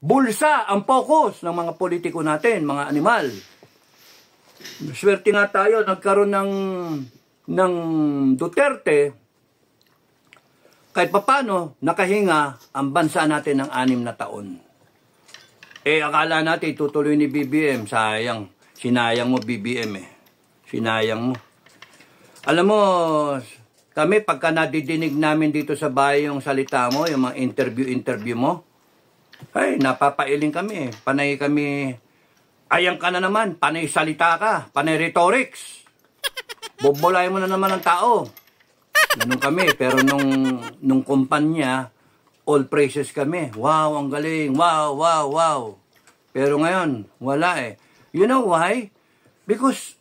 bulsa ang focus ng mga politiko natin, mga animal. Swerte nga tayo, nagkaroon ng Duterte, kahit papano, nakahinga ang bansa natin ng 6 na taon. Akala natin tutuloy ni BBM, sayang. Sinayang mo BBM Sinayang mo. Alam mo, kami pagka nadidinig namin dito sa bahay yung salita mo, yung mga interview mo, ay, napapailing kami. Panay kami, ayan ka na naman, panay salita ka, panay rhetorics. Bobolay mo na naman ang tao. Ganun kami, pero nung kumpanya, all praises kami. Wow, ang galing. Wow, wow, wow. Pero ngayon, wala You know why? Because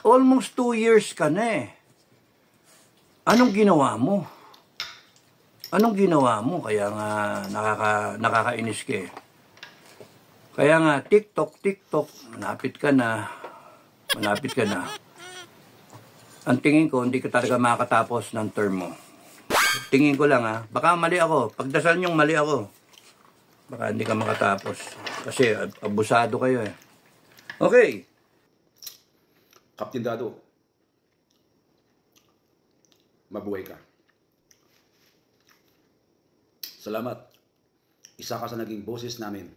almost 2 years ka na Anong ginawa mo? Anong ginawa mo? Kaya nga nakakainis ka Kaya nga, TikTok, malapit ka na. Ang tingin ko, hindi ka talaga makakatapos ng term mo. Tingin ko lang baka mali ako. Pagdasal niyong mali ako. Baka hindi ka makatapos. Kasi abusado kayo Okay. Captain Dado, mabuhay ka. Salamat. Isa ka sa naging boses namin